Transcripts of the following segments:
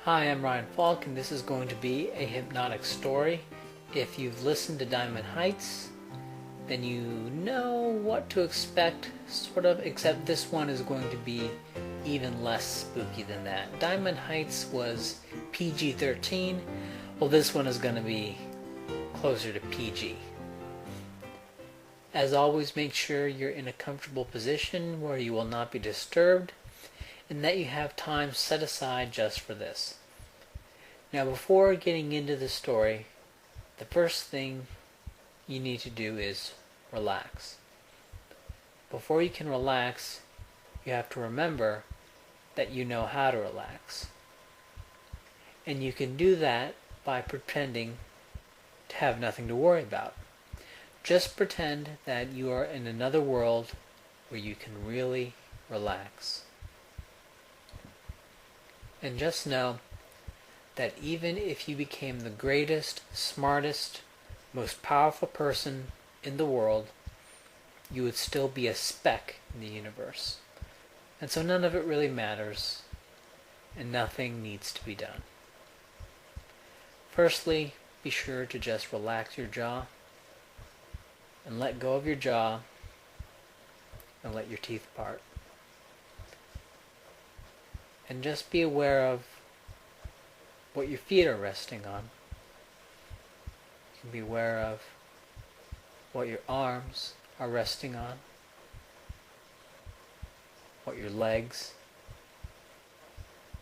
Hi, I'm Ryan Falk, and this is going to be a hypnotic story. If you've listened to Diamond Heights, then you know what to expect, sort of, except this one is going to be even less spooky than that. Diamond Heights was PG-13, well, this one is going to be closer to PG. As always, make sure you're in a comfortable position where you will not be disturbed, and that you have time set aside just for this. Now, before getting into the story, the first thing you need to do is relax. Before you can relax, you have to remember that you know how to relax. And you can do that by pretending to have nothing to worry about. Just pretend that you are in another world where you can really relax. And just know that even if you became the greatest, smartest, most powerful person in the world, you would still be a speck in the universe. And so none of it really matters, and nothing needs to be done. Firstly, be sure to just relax your jaw, and let go of your jaw, and let your teeth part. And just be aware of what your feet are resting on. You can be aware of what your arms are resting on, what your legs,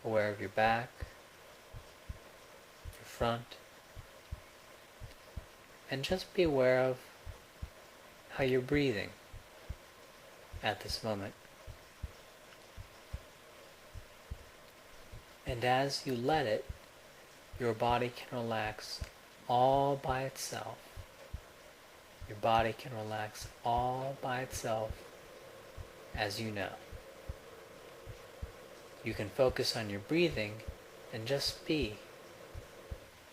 aware of your back, your front, and just be aware of how you're breathing at this moment. And as you let it, your body can relax all by itself. Your body can relax all by itself, as you know. You can focus on your breathing and just be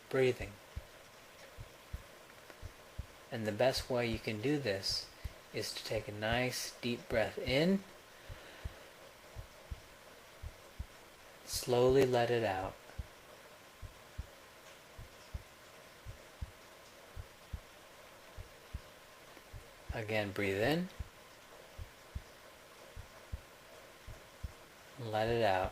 breathing. And the best way you can do this is to take a nice deep breath in, slowly let it out. Again, breathe in, let it out.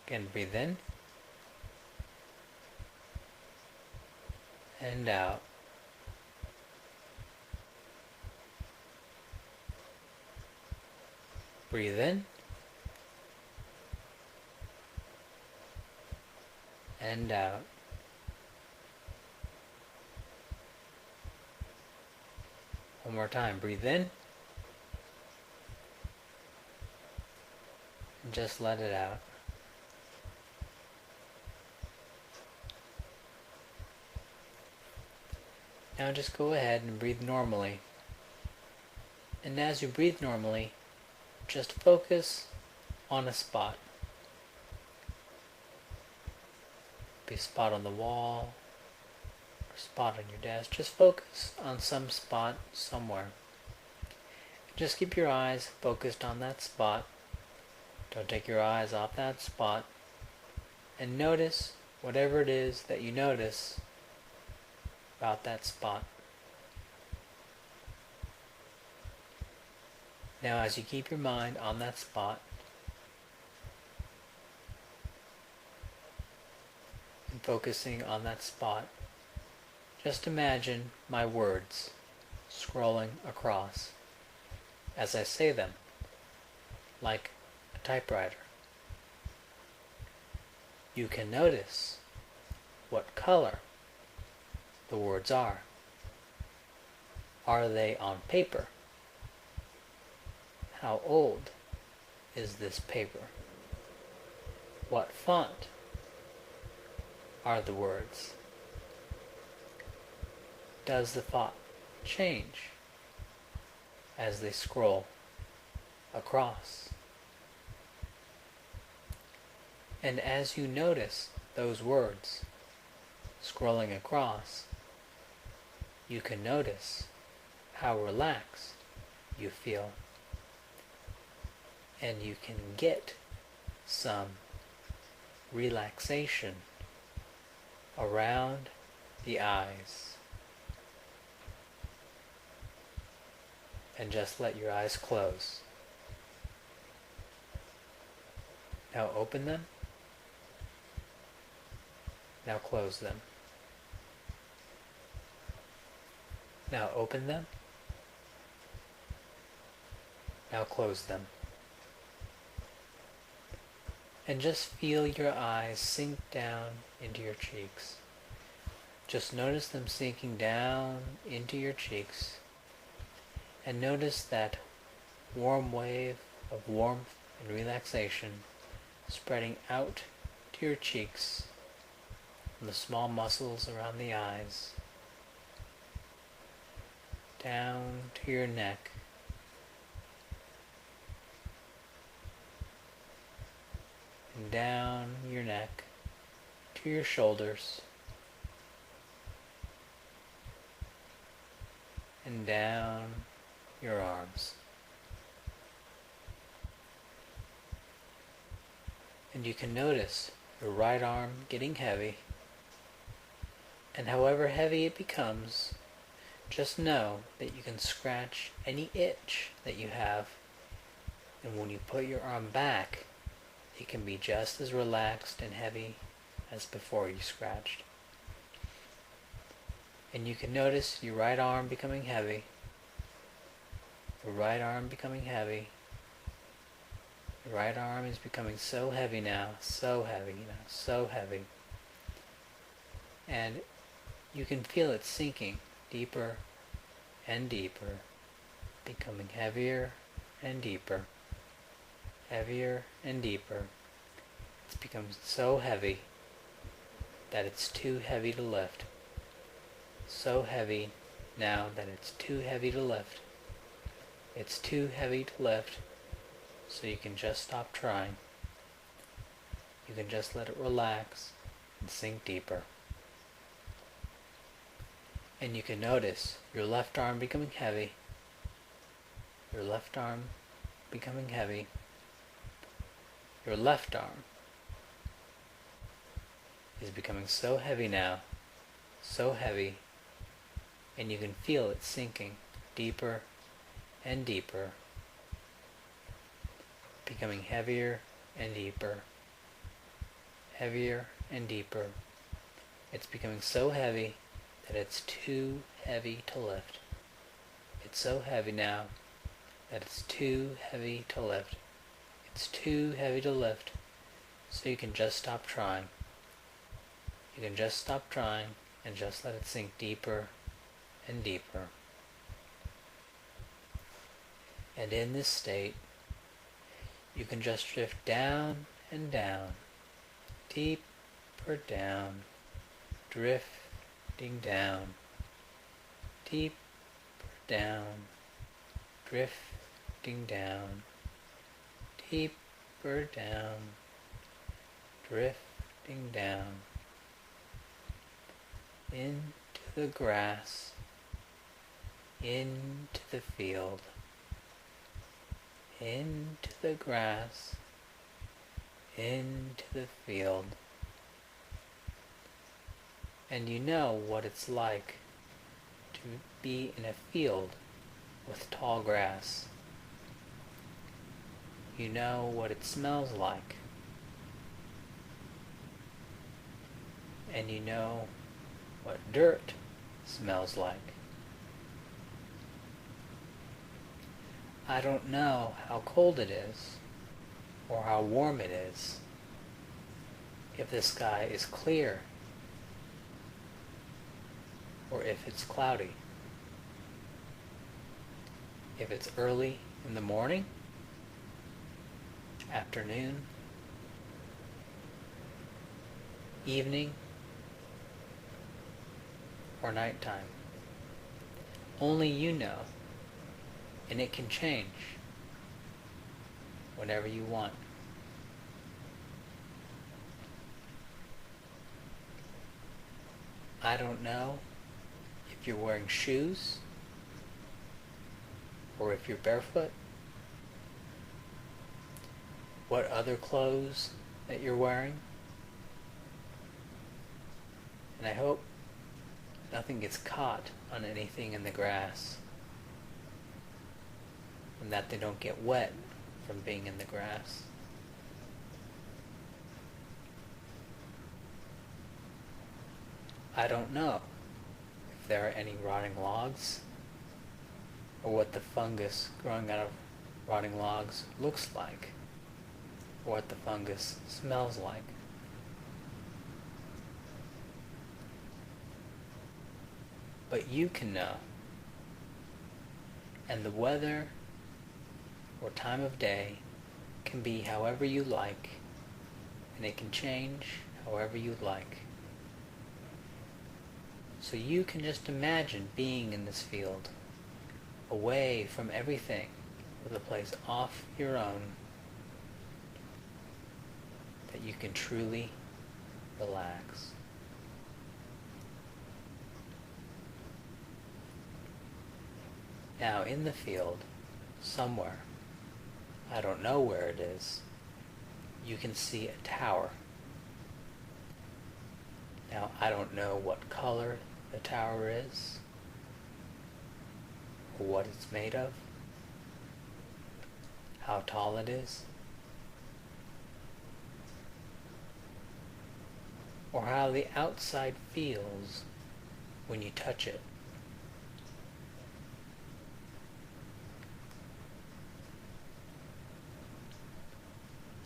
Again, breathe in and out. Breathe in and out. One more time. Breathe in and just let it out. Now just go ahead and breathe normally. And as you breathe normally, just focus on a spot. Be a spot on the wall, or a spot on your desk. Just focus on some spot somewhere. Just keep your eyes focused on that spot. Don't take your eyes off that spot. And notice whatever it is that you notice about that spot. Now, as you keep your mind on that spot, and focusing on that spot, just imagine my words scrolling across as I say them, like a typewriter. You can notice what color the words are. Are they on paper? How old is this paper? What font are the words? Does the font change as they scroll across? And as you notice those words scrolling across, you can notice how relaxed you feel. and you can get some relaxation around the eyes. And just let your eyes close. Now open them. Now close them. Now open them. Now close them. And just feel your eyes sink down into your cheeks. Just notice them sinking down into your cheeks. And notice that warm wave of warmth and relaxation spreading out to your cheeks from the small muscles around the eyes, down to your neck, and down your neck to your shoulders, and down your arms. And you can notice your right arm getting heavy, and however heavy it becomes, just know that you can scratch any itch that you have, and when you put your arm back, it can be just as relaxed and heavy as before you scratched. And you can notice your right arm becoming heavy, your right arm becoming heavy. Your right arm is becoming so heavy now, so heavy now, so heavy. And you can feel it sinking deeper and deeper, becoming heavier and deeper, heavier and deeper. It's become so heavy that it's too heavy to lift. So heavy now that it's too heavy to lift. It's too heavy to lift, so you can just stop trying. You can just let it relax and sink deeper. And you can notice your left arm becoming heavy, your left arm becoming heavy, your left arm is becoming so heavy now, so heavy, and you can feel it sinking deeper and deeper, becoming heavier and deeper, heavier and deeper. It's becoming so heavy that it's too heavy to lift. It's so heavy now that it's too heavy to lift. It's too heavy to lift, so you can just stop trying. You can just stop trying and just let it sink deeper and deeper. And in this state, you can just drift down and down, deeper down, drifting down, deeper down, drifting down, deeper down, drifting down, into the grass, into the field, into the grass, into the field. And you know what it's like to be in a field with tall grass. You know what it smells like. And you know what dirt smells like. I don't know how cold it is, or how warm it is, if the sky is clear, or if it's cloudy, if it's early in the morning, afternoon, evening, or nighttime. Only you know. And it can change whenever you want. I don't know if you're wearing shoes or if you're barefoot. what other clothes that you're wearing. And I hope nothing gets caught on anything in the grass, and that they don't get wet from being in the grass. I don't know if there are any rotting logs, or what the fungus growing out of rotting logs looks like, or what the fungus smells like. But you can know. And the weather or time of day can be however you like, and it can change however you like. So you can just imagine being in this field, away from everything, with a place off your own that you can truly relax. Now in the field, somewhere, I don't know where it is, you can see a tower. Now I don't know what color the tower is, or what it's made of, how tall it is, or how the outside feels when you touch it.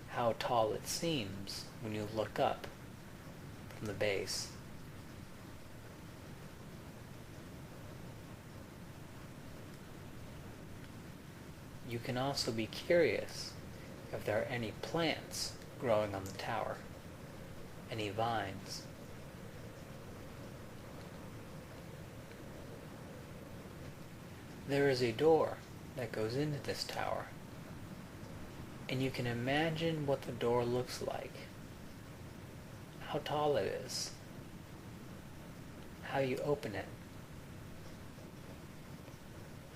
How tall it seems when you look up from the base. You can also be curious if there are any plants growing on the tower, any vines. There is a door that goes into this tower, and you can imagine what the door looks like, how tall it is, how you open it,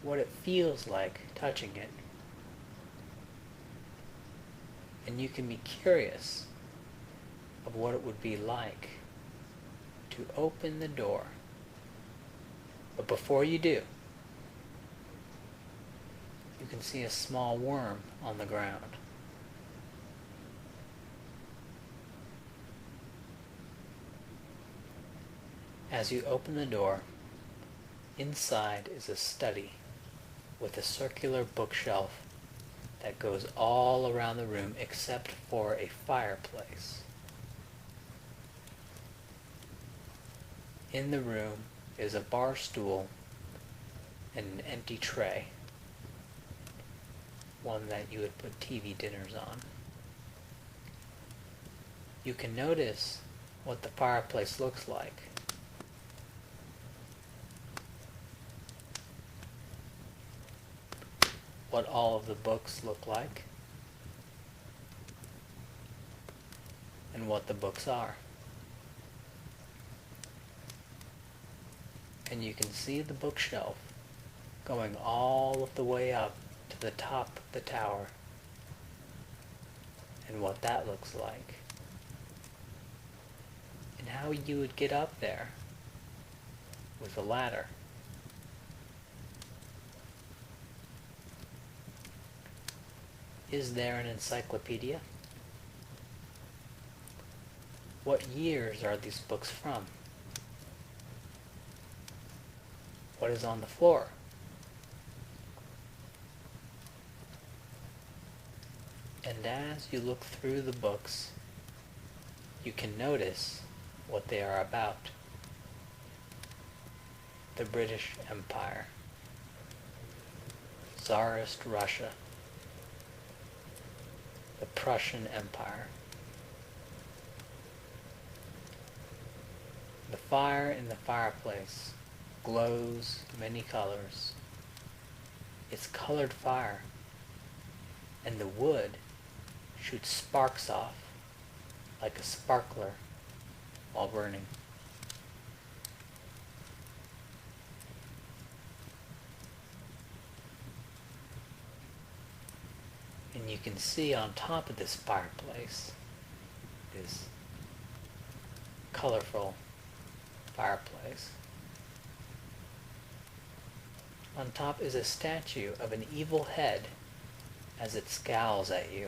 what it feels like touching it. And you can be curious of what it would be like to open the door. But before you do, you can see a small worm on the ground. As you open the door, inside is a study with a circular bookshelf that goes all around the room except for a fireplace. In the room is a bar stool and an empty tray, one that you would put TV dinners on. You can notice what the fireplace looks like. What all of the books look like, and what the books are. And you can see the bookshelf going all of the way up to the top of the tower, and what that looks like, and how you would get up there with a ladder. Is there an encyclopedia? What years are these books from? What is on the floor? And as you look through the books, you can notice what they are about. The British Empire, Tsarist Russia, the Prussian Empire. The fire in the fireplace glows many colors. It's colored fire, and the wood shoots sparks off like a sparkler while burning. And And you can see on top of this fireplace, this colorful fireplace, on top is a statue of an evil head as it scowls at you.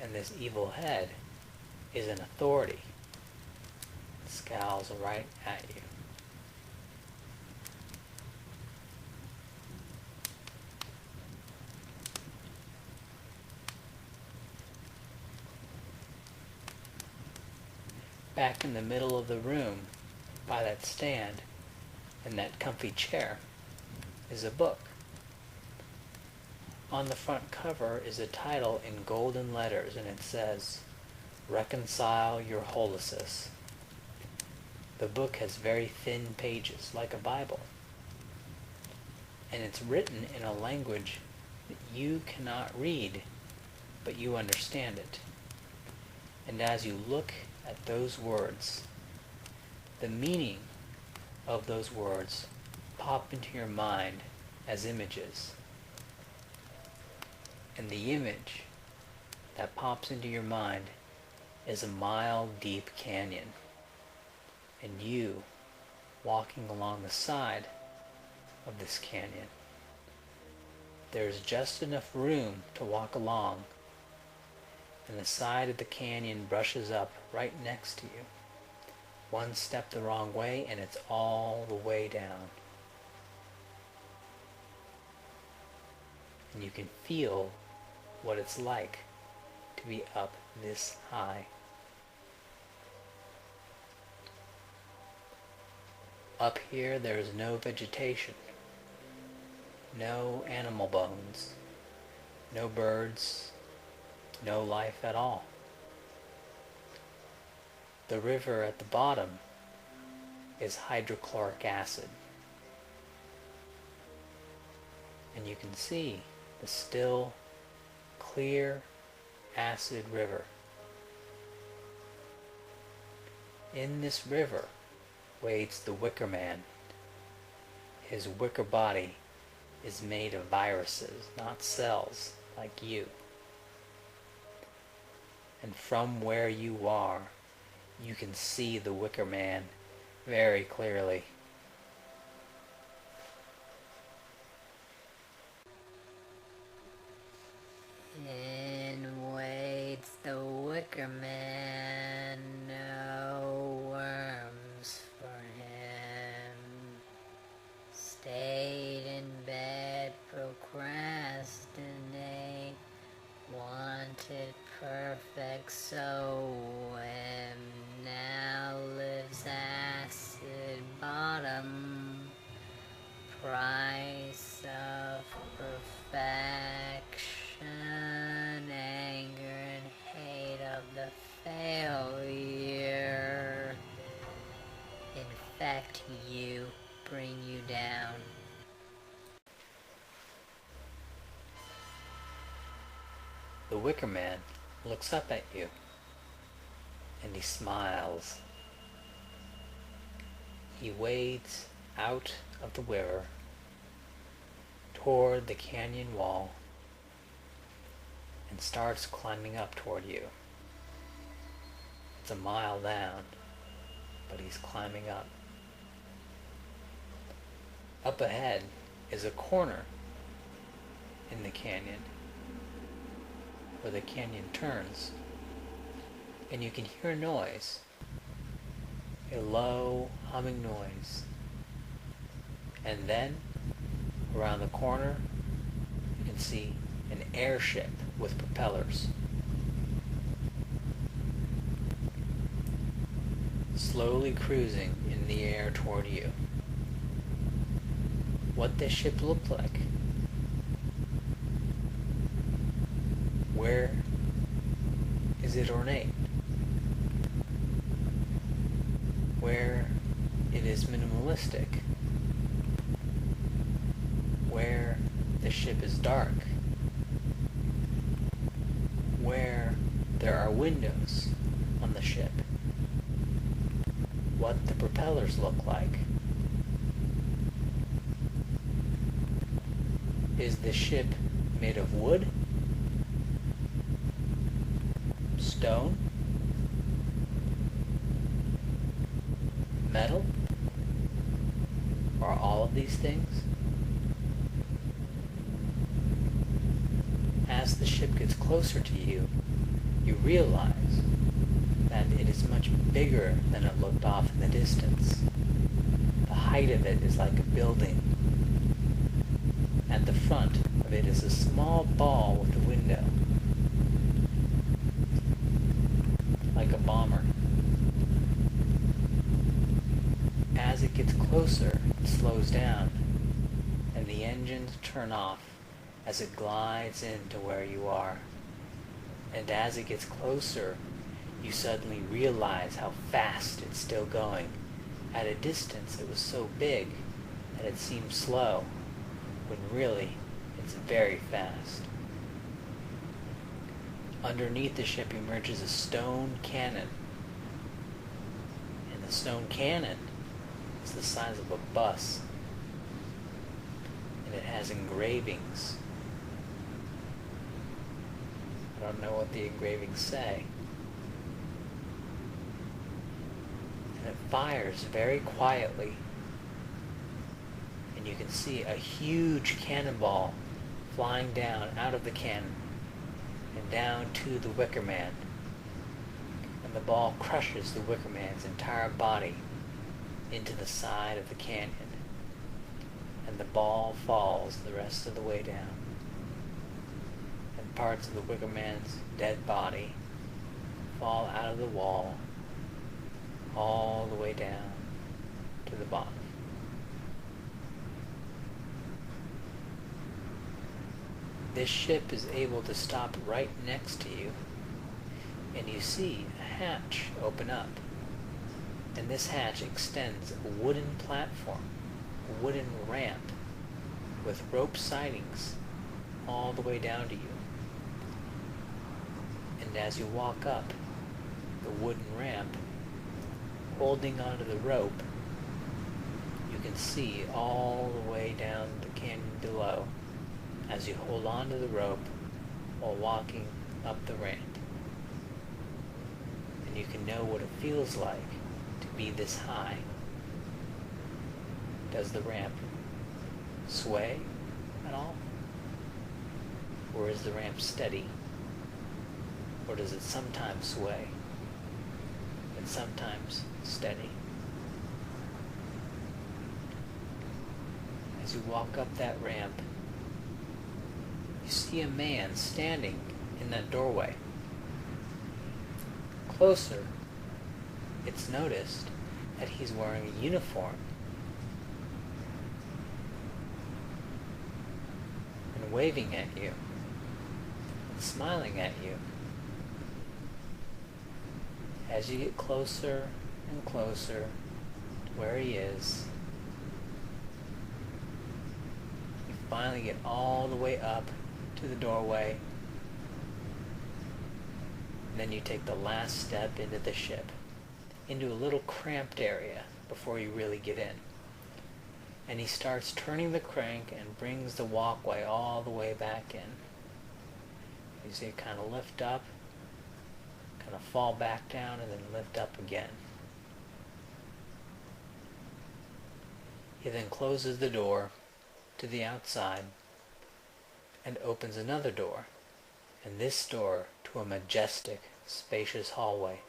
And this evil head is an authority. It scowls right at you. Back in the middle of the room, by that stand, in that comfy chair, is a book. On the front cover is a title in golden letters, and it says, "Reconcile Your Holices." The book has very thin pages, like a Bible, and it's written in a language that you cannot read, but you understand it. And as you look at those words, the meaning of those words pop into your mind as images. And the image that pops into your mind is a mile-deep canyon, and you walking along the side of this canyon. There's just enough room to walk along, and the side of the canyon brushes up right next to you. One step the wrong way and it's all the way down. And you can feel what it's like to be up this high. Up here there is no vegetation, no animal bones, no birds, no life at all. The river at the bottom is hydrochloric acid. And you can see the still, clear, acid river. In this river wades the wicker man. His wicker body is made of viruses, not cells, like you. And from where you are, you can see the wicker man very clearly. In waits the wicker man, no worms for him. Stayed in bed, procrastinate, wanted perfect, so now lives acid bottom, price of perfection, anger and hate of the failure infect you, bring you down. The wicker man looks up at you and he smiles. He wades out of the river toward the canyon wall and starts climbing up toward you. It's a mile down, but he's climbing up. Up ahead is a corner in the canyon where the canyon turns, and you can hear a noise, a low humming noise. And then around the corner you can see an airship with propellers slowly cruising in the air toward you. What this ship looked like, where is it ornate, where it is minimalistic, where the ship is dark, where there are windows on the ship, what the propellers look like. Is the ship made of wood, stone, metal, or all of these things? As the ship gets closer to you, you realize that it is much bigger than it looked off in the distance. The height of it is like a building. At the front of it is a small ball with a window, like a bomber. As it gets closer, it slows down, and the engines turn off as it glides into where you are. And as it gets closer, you suddenly realize how fast it's still going. At a distance, it was so big that it seemed slow, when really, it's very fast. Underneath the ship emerges a stone cannon. And the stone cannon is the size of a bus. And it has engravings. I don't know what the engravings say. And it fires very quietly. And you can see a huge cannonball flying down out of the cannon and down to the Wicker Man. And the ball crushes the Wicker Man's entire body into the side of the canyon. And the ball falls the rest of the way down. And parts of the Wicker Man's dead body fall out of the wall all the way down to the bottom. This ship is able to stop right next to you, and you see a hatch open up. And this hatch extends a wooden platform, a wooden ramp, with rope sidings all the way down to you. And as you walk up the wooden ramp, holding onto the rope, you can see all the way down the canyon below as you hold on to the rope while walking up the ramp. And you can know what it feels like to be this high. Does the ramp sway at all? Or is the ramp steady? Or does it sometimes sway and sometimes steady? As you walk up that ramp, you see a man standing in that doorway. Closer, it's noticed that he's wearing a uniform and waving at you and smiling at you. As you get closer and closer to where he is, you finally get all the way up to the doorway, and then you take the last step into the ship, into a little cramped area before you really get in. And he starts turning the crank and brings the walkway all the way back in. You see it kind of lift up, kind of fall back down, and then lift up again. He then closes the door to the outside and opens another door, and this door to a majestic, spacious hallway.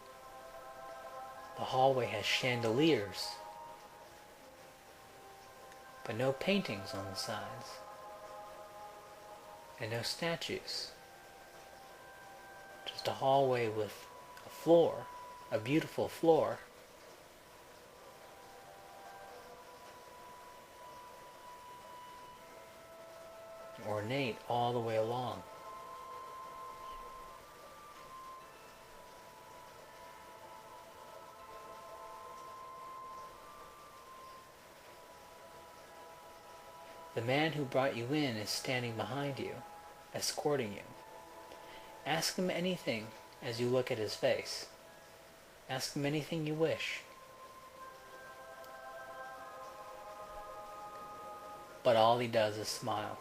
The hallway has chandeliers, but no paintings on the sides, and no statues. Just a hallway with a floor, a beautiful floor. Ornate all the way along. The man who brought you in is standing behind you, escorting you. Ask him anything as you look at his face. Ask him anything you wish. But all he does is smile.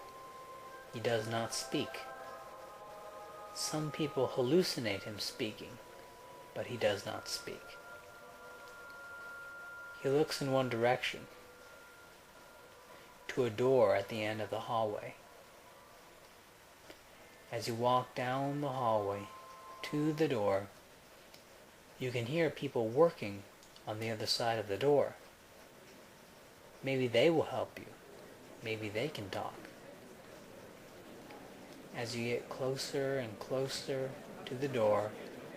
He does not speak. Some people hallucinate him speaking, but he does not speak. He looks in one direction, to a door at the end of the hallway. As you walk down the hallway to the door, you can hear people working on the other side of the door. Maybe they will help you. Maybe they can talk. As you get closer and closer to the door,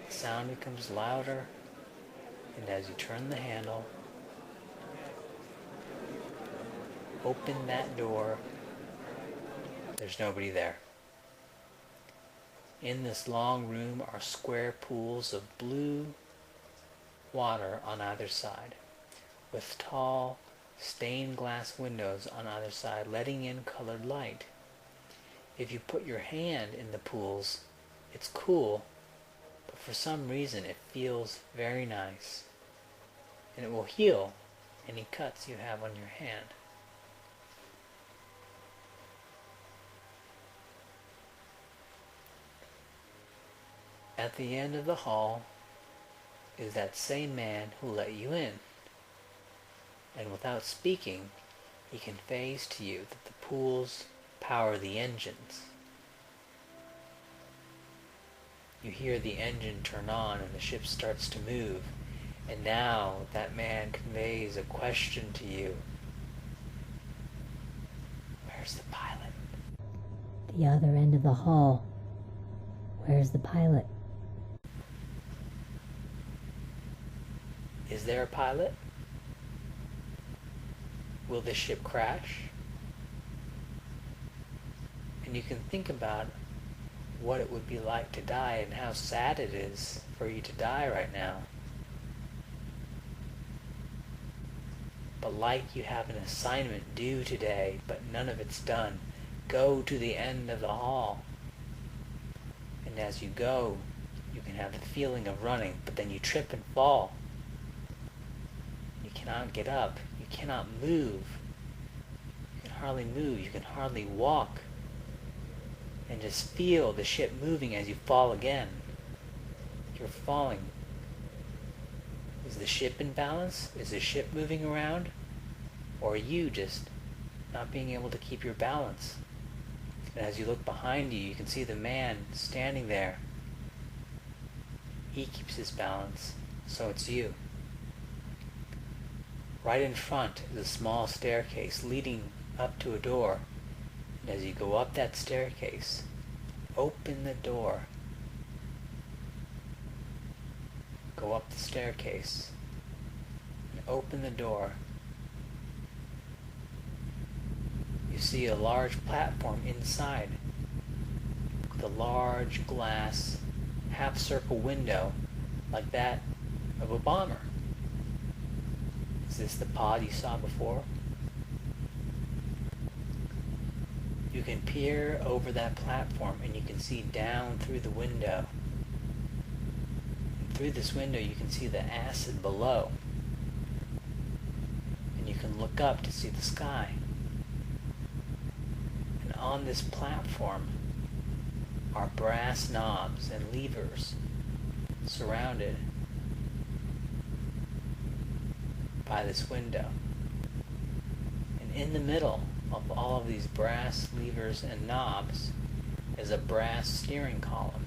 the sound becomes louder, and as you turn the handle, open that door, there's nobody there. In this long room are square pools of blue water on either side, with tall stained glass windows on either side letting in colored light. If you put your hand in the pools, it's cool, but for some reason it feels very nice, and it will heal any cuts you have on your hand. At the end of the hall is that same man who let you in, and without speaking, he conveys to you that the pools power the engines. You hear the engine turn on and the ship starts to move, and now that man conveys a question to you. Where's the pilot? The other end of the hall. Where's the pilot? Is there a pilot? Will the ship crash? And you can think about what it would be like to die and how sad it is for you to die right now. But like you have an assignment due today, but none of it's done, go to the end of the hall. And as you go, you can have the feeling of running, but then you trip and fall. You cannot get up. You cannot move. You can hardly move. You can hardly walk. And just feel the ship moving as you fall again. You're falling. Is the ship in balance? Is the ship moving around? Or are you just not being able to keep your balance? And as you look behind you, you can see the man standing there. He keeps his balance, so it's you. Right in front is a small staircase leading up to a door. And as you go up that staircase, open the door. Go up the staircase and open the door. You see a large platform inside with a large glass half-circle window like that of a bomber. Is this the pod you saw before? You can peer over that platform and you can see down through the window. And through this window you can see the acid below. And you can look up to see the sky. And on this platform are brass knobs and levers surrounded by this window. And in the middle of all of these brass levers and knobs is a brass steering column.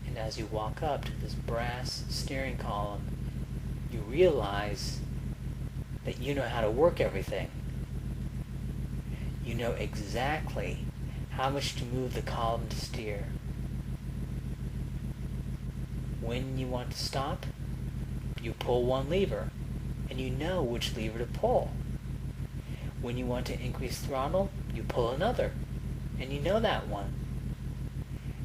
And as you walk up to this brass steering column, you realize that you know how to work everything. You know exactly how much to move the column to steer. When you want to stop, you pull one lever, and you know which lever to pull. When you want to increase throttle, you pull another, and you know that one.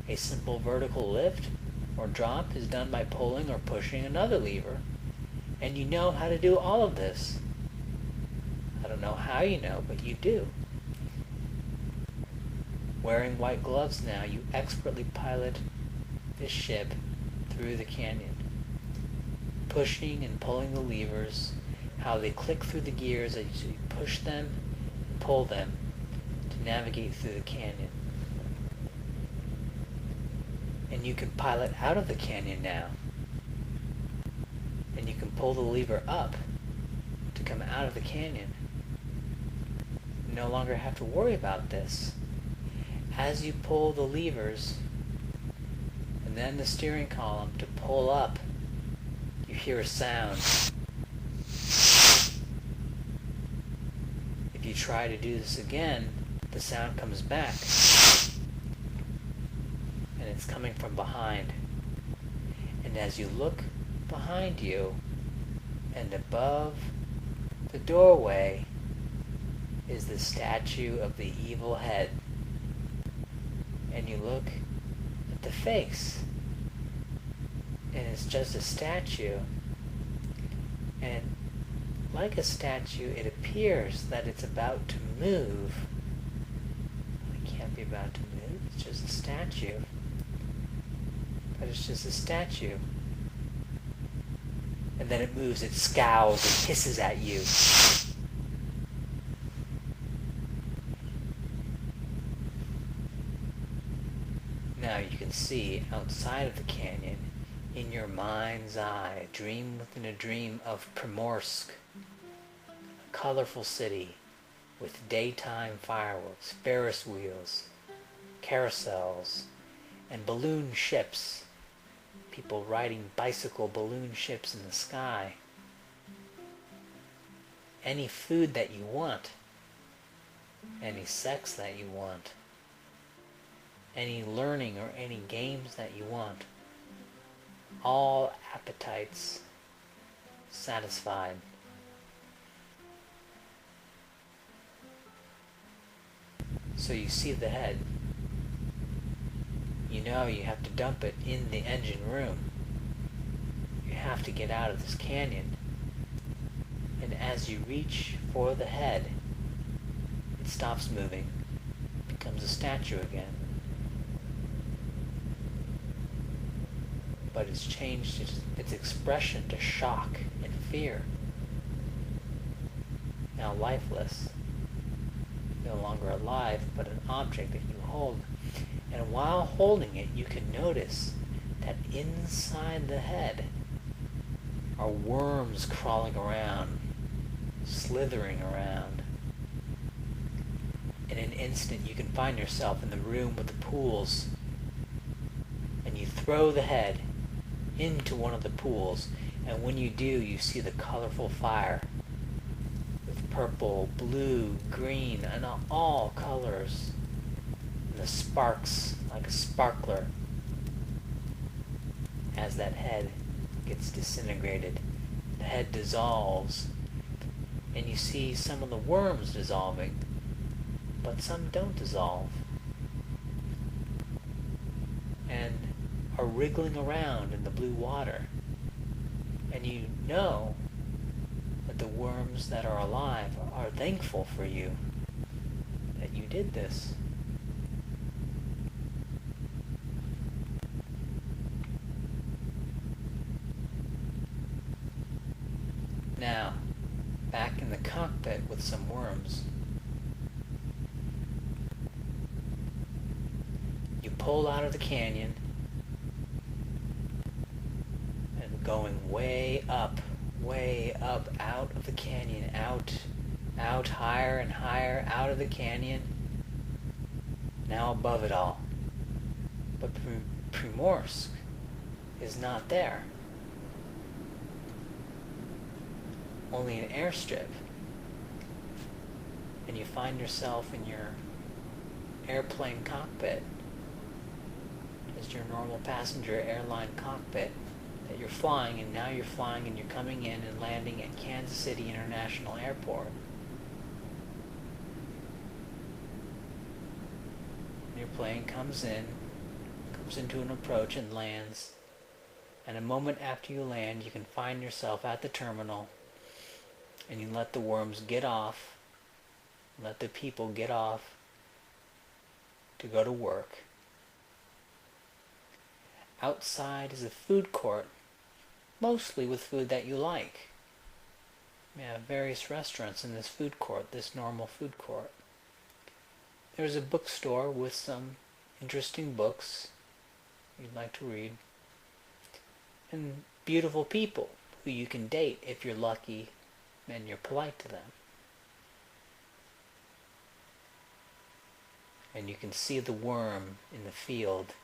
A simple vertical lift or drop is done by pulling or pushing another lever, and you know how to do all of this. I don't know how you know, but you do. Wearing white gloves now, you expertly pilot this ship through the canyon, pushing and pulling the levers, how they click through the gears as you push them and pull them to navigate through the canyon. And you can pilot out of the canyon now. And you can pull the lever up to come out of the canyon. You no longer have to worry about this. As you pull the levers and then the steering column to pull up, you hear a sound. If you try to do this again, the sound comes back. And it's coming from behind. And as you look behind you and above the doorway is the statue of the evil head. And you look at the face, and it's just a statue. And like a statue, it appears that it's about to move. It can't be about to move, it's just a statue. But it's just a statue. And then it moves, it scowls and hisses at you. Now you can see outside of the canyon, in your mind's eye, dream within a dream of Primorsk, a colorful city with daytime fireworks, Ferris wheels, carousels, and balloon ships. People riding bicycle balloon ships in the sky. Any food that you want. Any sex that you want. Any learning or any games that you want. All appetites satisfied. So you see the head. You know you have to dump it in the engine room. You have to get out of this canyon. And as you reach for the head, it stops moving, becomes a statue again. But it's changed its expression to shock and fear. Now lifeless. No longer alive, but an object that you hold. And while holding it, you can notice that inside the head are worms crawling around, slithering around. In an instant, you can find yourself in the room with the pools, and you throw the head into one of the pools, and when you do, you see the colorful fire with purple, blue, green, and all colors. And the sparks like a sparkler as that head gets disintegrated. The head dissolves, and you see some of the worms dissolving, but some don't dissolve, and are wriggling around in the blue water. And you know that the worms that are alive are thankful for you, that you did this. Now, back in the cockpit with some worms. You pull out of the canyon and going way up out of the canyon, out higher and higher out of the canyon, now above it all. But Primorsk is not there. Only an airstrip. And you find yourself in your airplane cockpit. Just your normal passenger airline cockpit that you're flying, and now you're flying and you're coming in and landing at Kansas City International Airport. And your plane comes into an approach and lands. And a moment after you land, you can find yourself at the terminal, and you let the worms get off, let the people get off to go to work. Outside is a food court, mostly with food that you like. We have various restaurants in this food court, this normal food court. There's a bookstore with some interesting books you'd like to read, and beautiful people who you can date if you're lucky and you're polite to them. And you can see the worm in the field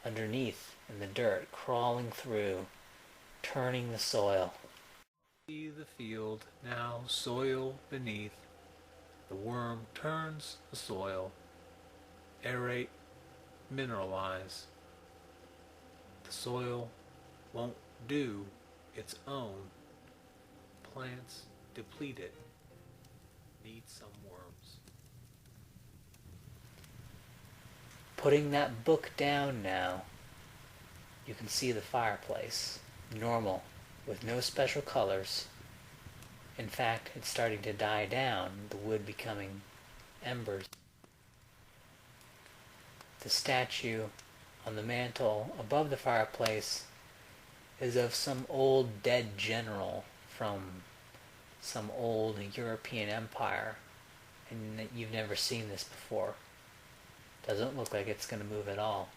underneath in the dirt, crawling through, turning the soil. See the field now soil beneath. The worm turns the soil, aerate, mineralize. The soil won't do its own. Plants deplete it, need some worms. Putting that book down now, you can see the fireplace, normal, with no special colors. In fact, it's starting to die down, the wood becoming embers. The statue on the mantle above the fireplace is of some old dead general from some old European empire, and you've never seen this before. Doesn't look like it's going to move at all.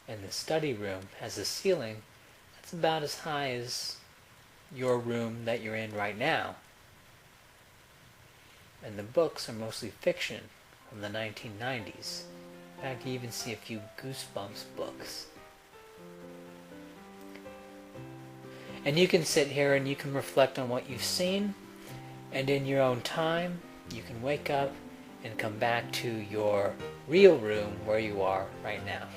And the study room has a ceiling that's about as high as your room that you're in right now. And the books are mostly fiction from the 1990s. In fact, you even see a few Goosebumps books. And you can sit here and you can reflect on what you've seen, and in your own time, you can wake up and come back to your real room where you are right now.